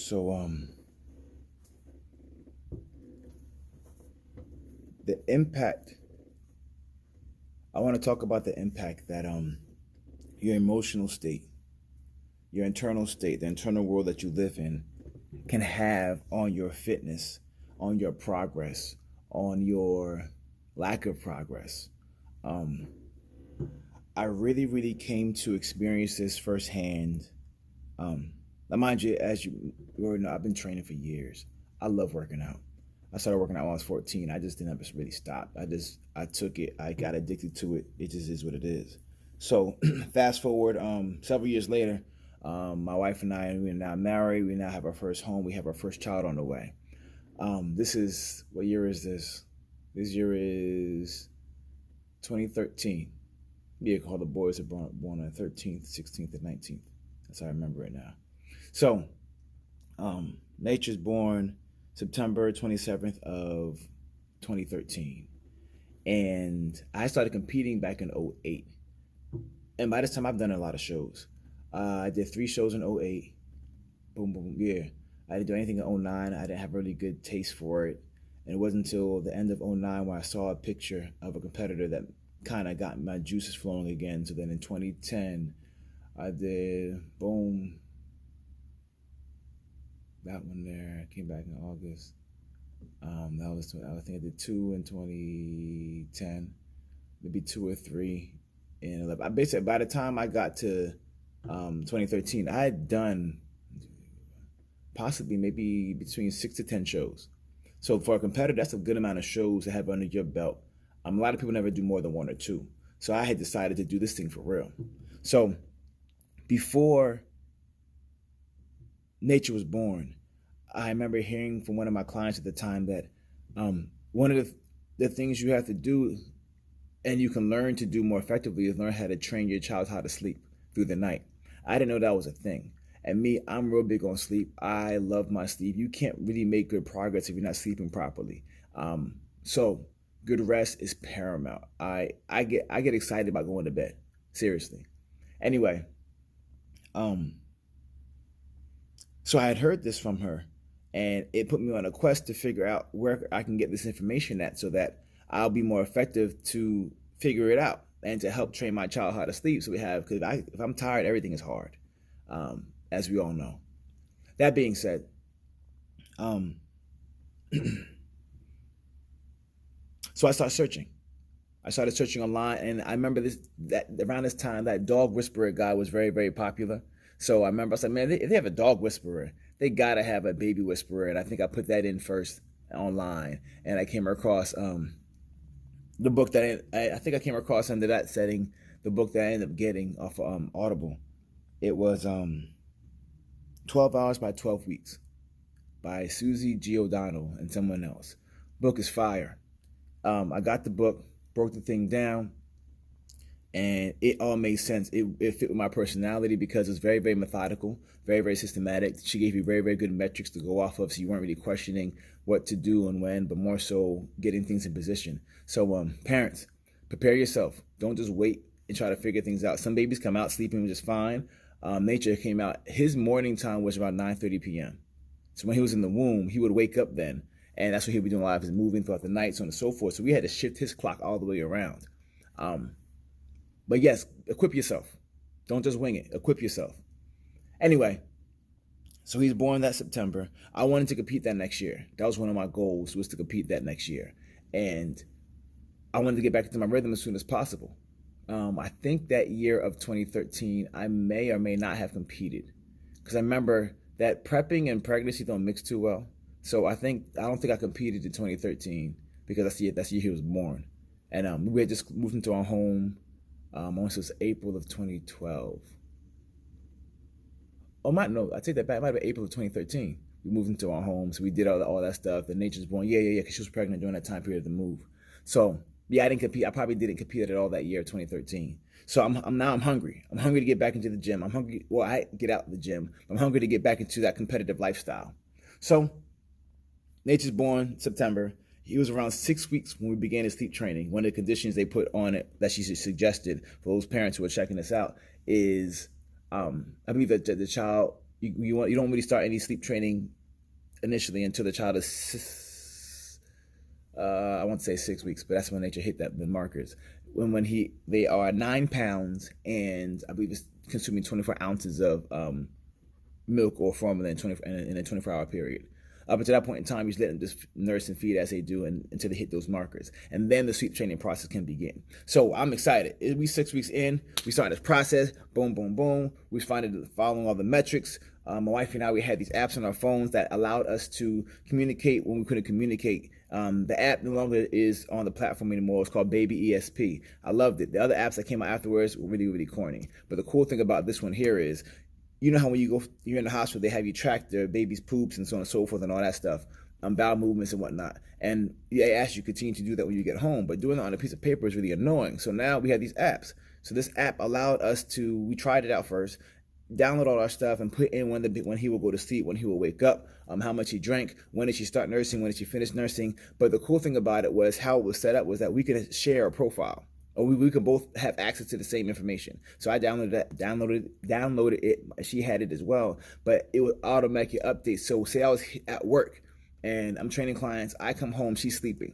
So the impact, I want to talk about the impact that your emotional state, your internal state, the internal world that you live in can have on your fitness, on your progress, on your lack of progress. Um, I really came to experience this firsthand. Now, mind you, as you already know, I've been training for years. I love working out. I started working out when I was 14. I just didn't ever really stop. I took it. I got addicted to it. It just is what it is. So fast forward, several years later, my wife and I, we are now married. We now have our first home. We have our first child on the way. This is, what year is this? This year is 2013. Yeah, all the boys are born on the 13th, 16th, and 19th. That's how I remember it now. So, Nature's born September 27th of 2013. And I started competing back in '08. And by this time, I've done a lot of shows. I did 3 shows in '08. Boom, boom, yeah. I didn't do anything in '09. I didn't have really good taste for it. And it wasn't until the end of '09 when I saw a picture of a competitor that kind of got my juices flowing again. So then in 2010, I did, boom, that one there. I came back in August. That was, I think I did 2 in 2010, maybe 2 or 3 in 11. I basically, by the time I got to 2013, I had done possibly maybe between 6 to 10 shows. So for a competitor, that's a good amount of shows to have under your belt. A lot of people never do more than 1 or 2. So I had decided to do this thing for real. So before Nature was born, I remember hearing from one of my clients at the time that one of the things you have to do and you can learn to do more effectively is learn how to train your child how to sleep through the night. I didn't know that was a thing. And me, I'm real big on sleep. I love my sleep. You can't really make good progress if you're not sleeping properly. So good rest is paramount. I get excited about going to bed. Seriously. Anyway, so I had heard this from her, and it put me on a quest to figure out where I can get this information at so that I'll be more effective to figure it out and to help train my child how to sleep. So because if I'm tired, everything is hard, as we all know. That being said, so I started searching. I started searching online, and I remember that around this time, that dog whisperer guy was very popular. So I remember I was like, man, if they have a dog whisperer, they gotta have a baby whisperer. And I think I put that in first online, and I came across the book that I think I came across under that setting, the book that I ended up getting off of Audible. It was 12 Hours by 12 Weeks by Susie G. O'Donnell and someone else. Book is fire. I got the book, broke the thing down, and it all made sense. It fit with my personality because it's very methodical, very systematic. She gave you very good metrics to go off of, so you weren't really questioning what to do and when, but more so getting things in position. So parents, prepare yourself. Don't just wait and try to figure things out. Some babies come out sleeping just fine. Nature came out, his morning time was around 9:30 p.m. So when he was in the womb, he would wake up then, and that's what he would be doing a lot of his moving throughout the night, so on and so forth. So we had to shift his clock all the way around. But yes, equip yourself. Don't just wing it. Equip yourself. Anyway, so he's born that September. I wanted to compete that next year. That was one of my goals, was to compete that next year. And I wanted to get back into my rhythm as soon as possible. I think that year of 2013, I may or may not have competed. Because I remember that prepping and pregnancy don't mix too well. So I don't think I competed in 2013 because that's the year he was born. And we had just moved into our home. I want to say it was April of 2012. I take that back. It might have been April of 2013. We moved into our home, so we did all that stuff. The Nature's born, yeah, because she was pregnant during that time period of the move. So yeah, I didn't compete. I probably didn't compete at all that year, 2013. So I'm hungry. I'm hungry to get back into the gym. I'm hungry. Well, I get out of the gym. I'm hungry to get back into that competitive lifestyle. So Nature's born September. He was around 6 weeks when we began his sleep training. One of the conditions they put on it that she suggested for those parents who are checking this out is, I believe that the child you don't really start any sleep training initially until the child is I won't say 6 weeks, but that's when nature hit the markers. When they are 9 pounds, and I believe it's consuming 24 ounces of milk or formula in a 24-hour period. Up until that point in time, you just let them just nurse and feed as they do until they hit those markers. And then the sleep training process can begin. So I'm excited. It'll be 6 weeks in. We start this process. Boom, boom, boom. We started following all the metrics. My wife and I, we had these apps on our phones that allowed us to communicate when we couldn't communicate. The app no longer is on the platform anymore. It's called Baby ESP. I loved it. The other apps that came out afterwards were really, really corny. But the cool thing about this one here is, you know how when you're in the hospital, they have you track their baby's poops and so on and so forth and all that stuff, bowel movements and whatnot. And they ask you to continue to do that when you get home, but doing it on a piece of paper is really annoying. So now we have these apps. So this app allowed us we tried it out first, download all our stuff and put in when he will go to sleep, when he will wake up, how much he drank, when did she start nursing, when did she finish nursing. But the cool thing about it was how it was set up was that we could share a profile. Or we could both have access to the same information. So I downloaded it. She had it as well, but it would automatically update. So say I was at work and I'm training clients. I come home, she's sleeping.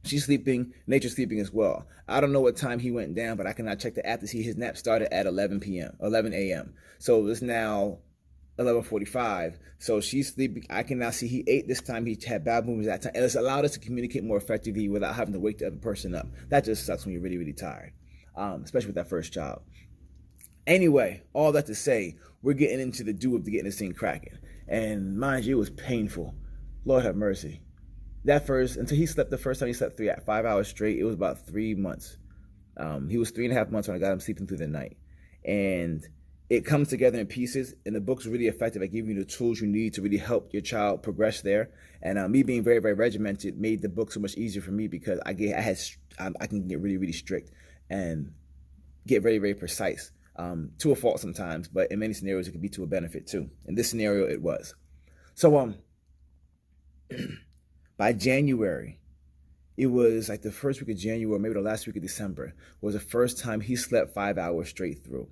Nature's sleeping as well. I don't know what time he went down, but I cannot check the app to see his nap started at 11 a.m. So it's now 11:45. So she's sleeping. I can now see he ate this time. He had bad movements that time. And it's allowed us to communicate more effectively without having to wake the other person up. That just sucks when you're really, really tired, especially with that first child. Anyway, all that to say, we're getting into the do of getting this thing cracking. And mind you, it was painful. Lord have mercy. Until he slept the first time, he slept 5 hours straight. It was about 3 months. He was 3.5 months when I got him sleeping through the night. And it comes together in pieces, and the book's really effective at giving you the tools you need to really help your child progress there. And me being very, very regimented made the book so much easier for me because I can get really, really strict and get very, very precise, to a fault sometimes, but in many scenarios it could be to a benefit too. In this scenario, it was. So by January, it was like the first week of January, maybe the last week of December, was the first time he slept 5 hours straight through.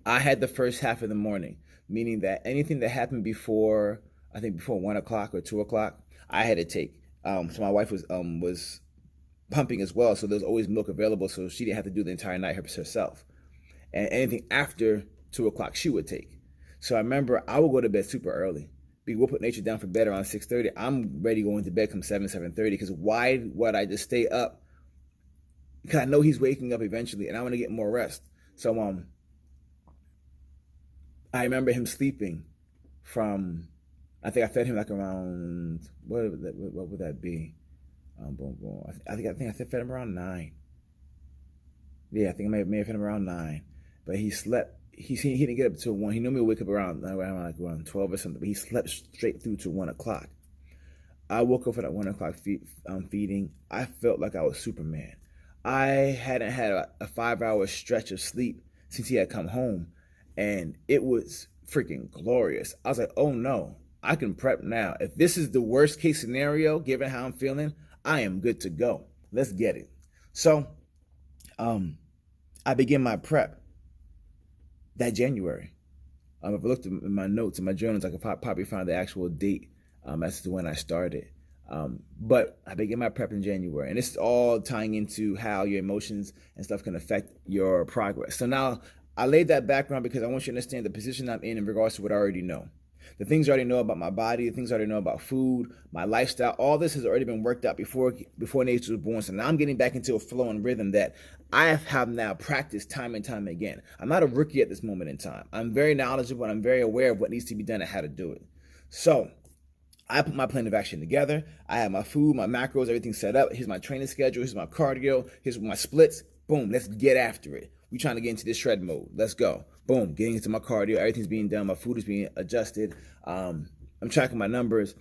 I had the first half of the morning, meaning that anything that happened before 1 o'clock or 2 o'clock, I had to take. So my wife was pumping as well, so there's always milk available, so she didn't have to do the entire night herself. And anything after 2 o'clock, she would take. So I remember I would go to bed super early. We'll put nature down for bed around 6:30. I'm ready going to bed come 7:30, because why would I just stay up? Because I know he's waking up eventually, and I want to get more rest. So I remember him sleeping from, I think I fed him like around, what would that be? I think I fed him around 9. Yeah, I think I may have fed him around 9. But he slept, he didn't get up until 1. He normally would wake up around 12 or something, but he slept straight through to 1 o'clock. I woke up for that 1 o'clock feeding. I felt like I was Superman. I hadn't had a 5-hour stretch of sleep since he had come home. And it was freaking glorious. I was like, oh no, I can prep now. If this is the worst case scenario, given how I'm feeling, I am good to go. Let's get it. So I began my prep that January. If I looked in my notes and my journals, I could probably find the actual date as to when I started. But I began my prep in January. And this is all tying into how your emotions and stuff can affect your progress. So now, I laid that background because I want you to understand the position I'm in regards to what I already know. The things I already know about my body, the things I already know about food, my lifestyle, all this has already been worked out before Nature was born. So now I'm getting back into a flow and rhythm that I have now practiced time and time again. I'm not a rookie at this moment in time. I'm very knowledgeable and I'm very aware of what needs to be done and how to do it. So I put my plan of action together. I have my food, my macros, everything set up. Here's my training schedule. Here's my cardio. Here's my splits. Boom, let's get after it. We're trying to get into this shred mode. Let's go. Boom, getting into my cardio. Everything's being done. My food is being adjusted. I'm tracking my numbers.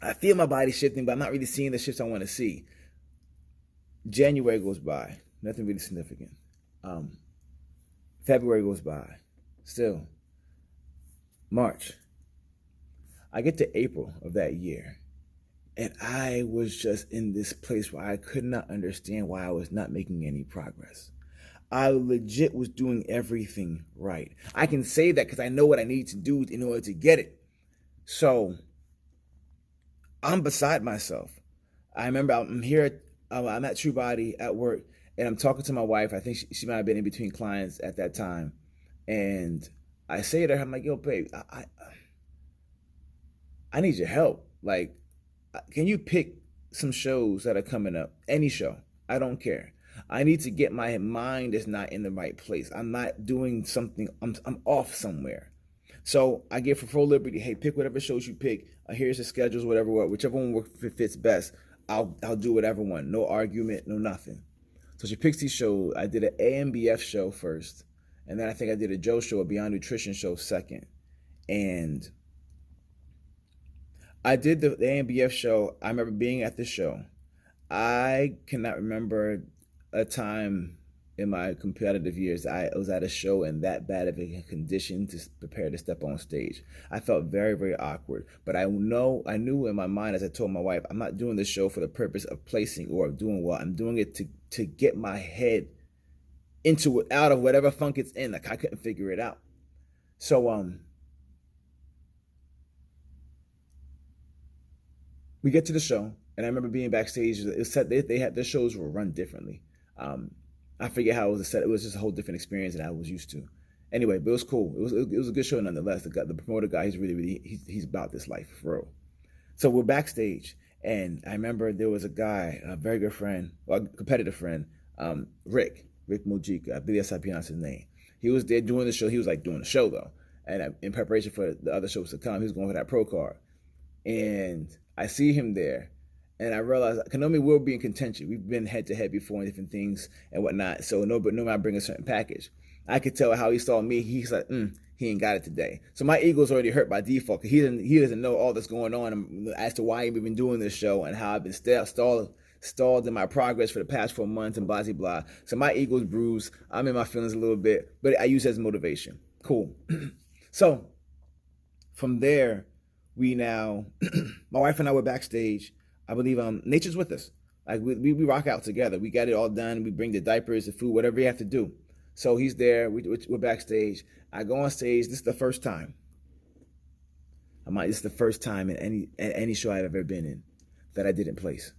I feel my body shifting, but I'm not really seeing the shifts I want to see. January goes by. Nothing really significant. February goes by. Still. March. I get to April of that year. And I was just in this place where I could not understand why I was not making any progress. I legit was doing everything right. I can say that because I know what I need to do in order to get it. So I'm beside myself. I remember I'm here, I'm at True Body at work, and I'm talking to my wife. I think she might have been in between clients at that time. And I say to her, I'm like, yo, babe, I need your help. Like, can you pick some shows that are coming up? Any show. I don't care. I need to get my mind is not in the right place. I'm not doing something. I'm off somewhere. So I give for full liberty. Hey, pick whatever shows you pick. Here's the schedules, whatever, whichever one fits best. I'll do whatever one. No argument, no nothing. So she picks these shows. I did an AMBF show first, and then I think I did a Joe show, a Beyond Nutrition show second, and I did the AMBF show. I remember being at the show. I cannot remember a time in my competitive years I was at a show in that bad of a condition to prepare to step on stage. I felt very, very awkward. But I knew in my mind, as I told my wife, I'm not doing this show for the purpose of placing or of doing well. I'm doing it to get my head into it, out of whatever funk it's in. Like I couldn't figure it out. So we get to the show, and I remember being backstage. It said they had their shows were run differently. I forget how it was set. It was just a whole different experience than I was used to. Anyway, but it was cool. It was a good show nonetheless. The promoter guy, he's about this life for real. So we're backstage, and I remember there was a guy, a very good friend, a competitive friend, Rick Mujika. I believe that's how I pronounce his name. He was there doing the show. He was like doing the show though, and in preparation for the other shows to come, he was going for that pro card. And I see him there, and I realized, Konami will be in contention. We've been head to head before in different things and whatnot. So no matter bring a certain package. I could tell how he saw me. He's like, he ain't got it today. So my ego's already hurt by default. He doesn't know all that's going on as to why I've been doing this show and how I've been stalled in my progress for the past 4 months and blah, blah, blah. So my ego's bruised. I'm in my feelings a little bit, but I use it as motivation. Cool. So from there, we now, my wife and I were backstage. I believe Nature's with us. Like we rock out together. We got it all done. We bring the diapers, the food, whatever you have to do. So he's there. We're backstage. I go on stage. This is the first time. This is the first time in any show I've ever been in that I didn't place.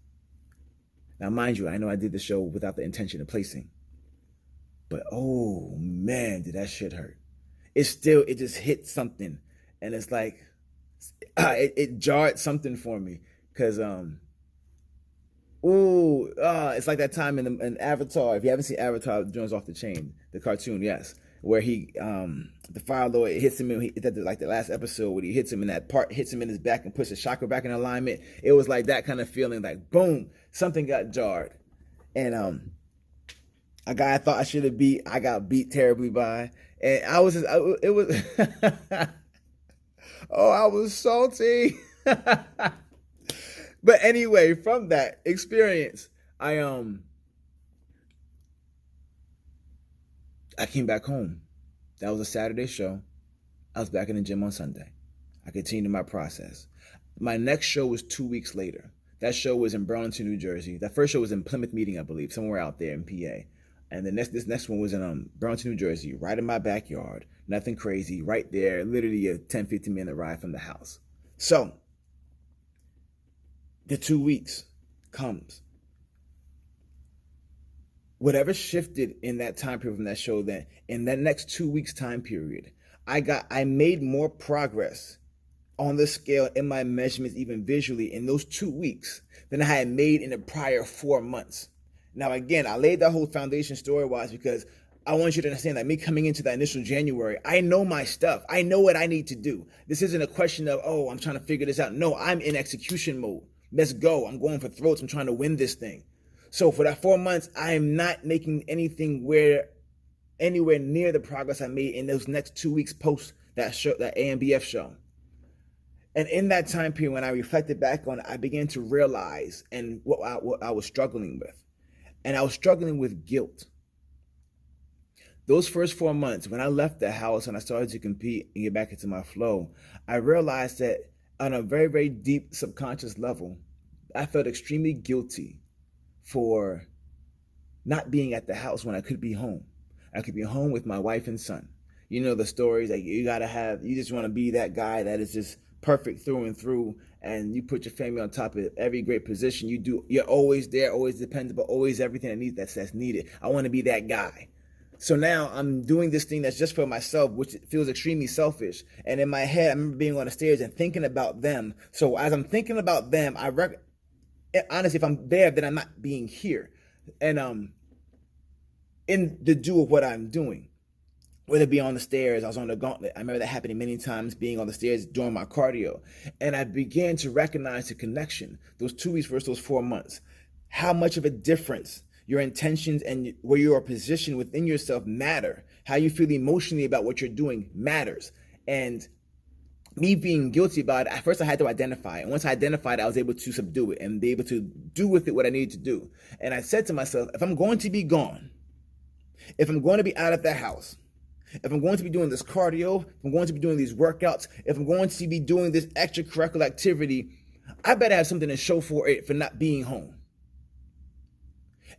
Now, mind you, I know I did the show without the intention of placing. But oh man, did that shit hurt. It just hit something. And it's like, it jarred something for me. Because, it's like that time in Avatar. If you haven't seen Avatar, Jones Off the Chain, the cartoon, yes. Where the Fire Lord hits him in, like the last episode where he hits him in that part, hits him in his back and puts his chakra back in alignment. It was like that kind of feeling, like boom, something got jarred. And a guy I thought I should have beat, I got beat terribly by. And I was I was salty. But anyway, from that experience, I came back home. That was a Saturday show. I was back in the gym on Sunday. I continued my process. My next show was 2 weeks later. That show was in Burlington, New Jersey. That first show was in Plymouth Meeting, I believe, somewhere out there in PA. And this next one was in Burlington, New Jersey, right in my backyard. Nothing crazy, right there, literally a 10, 15 minute ride from the house. So the 2 weeks comes. Whatever shifted in that time period from that show, then in that next 2 weeks time period, I made more progress on the scale in my measurements, even visually, in those 2 weeks than I had made in the prior 4 months. Now, again, I laid that whole foundation story-wise because I want you to understand that me coming into that initial January, I know my stuff. I know what I need to do. This isn't a question of, I'm trying to figure this out. No, I'm in execution mode. Let's go. I'm going for throats. I'm trying to win this thing. So for that 4 months, I am not making anywhere near the progress I made in those next 2 weeks post that show, that AMBF show. And in that time period, when I reflected back on it, I began to realize what I was struggling with. And I was struggling with guilt. Those first 4 months, when I left the house and I started to compete and get back into my flow, I realized that on a very, very deep subconscious level, I felt extremely guilty for not being at the house when I could be home. I could be home with my wife and son. You know the stories that you just want to be that guy that is just perfect through and through, and you put your family on top of every great position. You're always there, always dependable, always everything that's needed. I want to be that guy. So now I'm doing this thing that's just for myself, which feels extremely selfish. And in my head, I remember being on the stairs and thinking about them. So as I'm thinking about them, honestly, if I'm there, then I'm not being here. And in the do of what I'm doing, whether it be on the stairs, I was on the gauntlet. I remember that happening many times, being on the stairs during my cardio. And I began to recognize the connection, those 2 weeks versus those 4 months, how much of a difference your intentions and where you are positioned within yourself matter. How you feel emotionally about what you're doing matters. And me being guilty about it, at first I had to identify it. And once I identified it, I was able to subdue it and be able to do with it what I needed to do. And I said to myself, if I'm going to be gone, if I'm going to be out of the house, if I'm going to be doing this cardio, if I'm going to be doing these workouts, if I'm going to be doing this extracurricular activity, I better have something to show for it for not being home.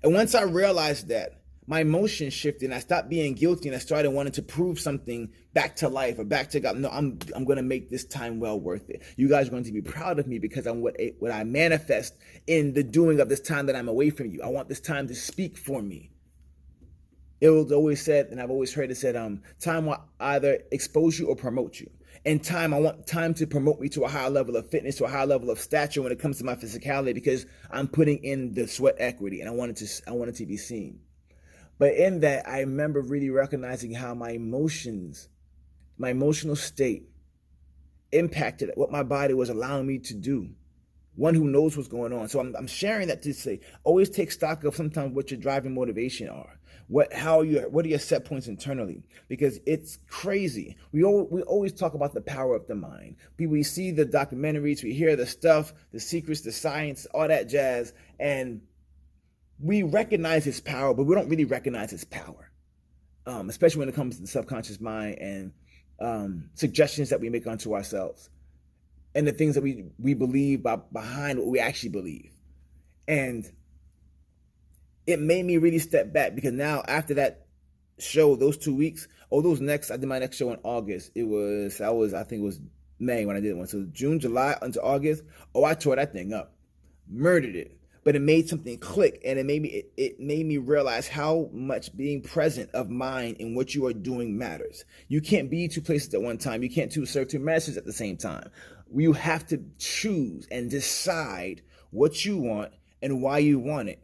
And once I realized that, my emotions shifted and I stopped being guilty and I started wanting to prove something back to life or back to God. No, I'm going to make this time well worth it. You guys are going to be proud of me because I'm what I manifest in the doing of this time that I'm away from you. I want this time to speak for me. It was always said, and I've always heard it said, time will either expose you or promote you. And I want time to promote me to a higher level of fitness, to a higher level of stature when it comes to my physicality, because I'm putting in the sweat equity and I want it to be seen. But in that, I remember really recognizing how my emotional state impacted what my body was allowing me to do. One who knows what's going on. So I'm sharing that to say, always take stock of sometimes what your driving motivation are. What are your set points internally? Because it's crazy. We always talk about the power of the mind. We see the documentaries, we hear the stuff, the secrets, the science, all that jazz, and we recognize its power, but we don't really recognize its power, especially when it comes to the subconscious mind and suggestions that we make unto ourselves and the things that we believe behind what we actually believe. And it made me really step back, because now after that show, those 2 weeks, I did my next show in August. I think it was May when I did one. So June, July into August, I tore that thing up, murdered it. But it made something click, and it made me realize how much being present of mind in what you are doing matters. You can't be two places at one time. You can't serve two masters at the same time. You have to choose and decide what you want and why you want it.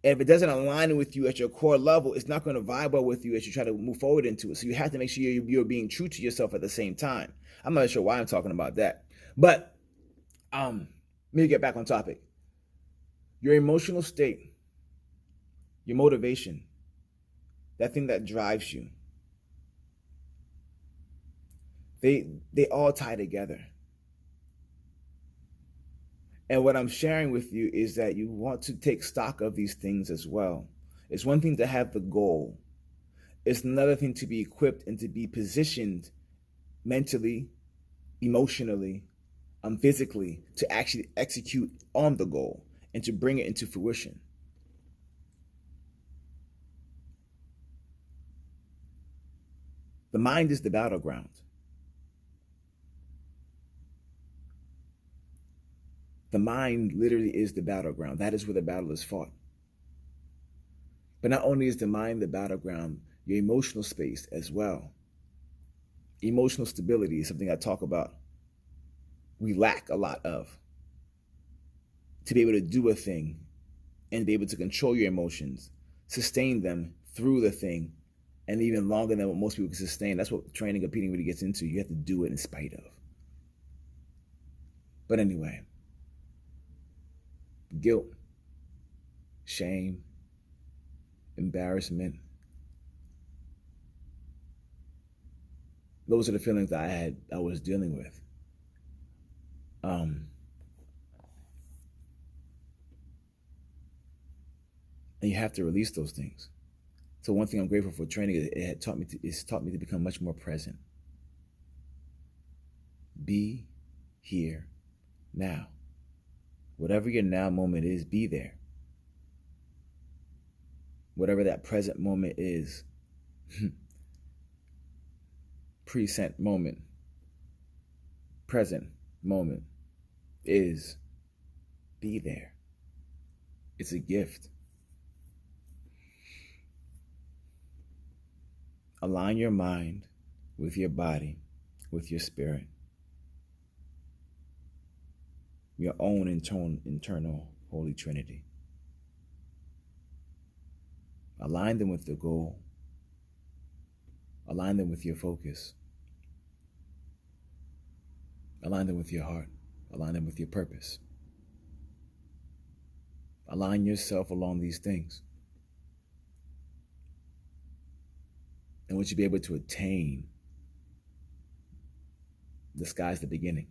And if it doesn't align with you at your core level, it's not going to vibe well with you as you try to move forward into it. So you have to make sure you're being true to yourself at the same time. I'm not sure why I'm talking about that. But let me get back on topic. Your emotional state, your motivation, that thing that drives you, they all tie together. And what I'm sharing with you is that you want to take stock of these things as well. It's one thing to have the goal. It's another thing to be equipped and to be positioned mentally, emotionally, physically to actually execute on the goal and to bring it into fruition. The mind is the battleground. The mind literally is the battleground. That is where the battle is fought. But not only is the mind the battleground, your emotional space as well. Emotional stability is something I talk about. We lack a lot of. To be able to do a thing and be able to control your emotions, sustain them through the thing, and even longer than what most people can sustain. That's what training competing really gets into. You have to do it in spite of. But anyway, guilt, shame, embarrassment. Those are the feelings that I was dealing with. And you have to release those things. So one thing I'm grateful for training is it's taught me to become much more present. Be here now. Whatever your now moment is, be there. Whatever that present moment is, Present moment, present moment is be there. It's a gift. Align your mind with your body, with your spirit, your own internal Holy Trinity. Align them with the goal. Align them with your focus. Align them with your heart. Align them with your purpose. Align yourself along these things. And what you'll be able to attain, the sky's the beginning.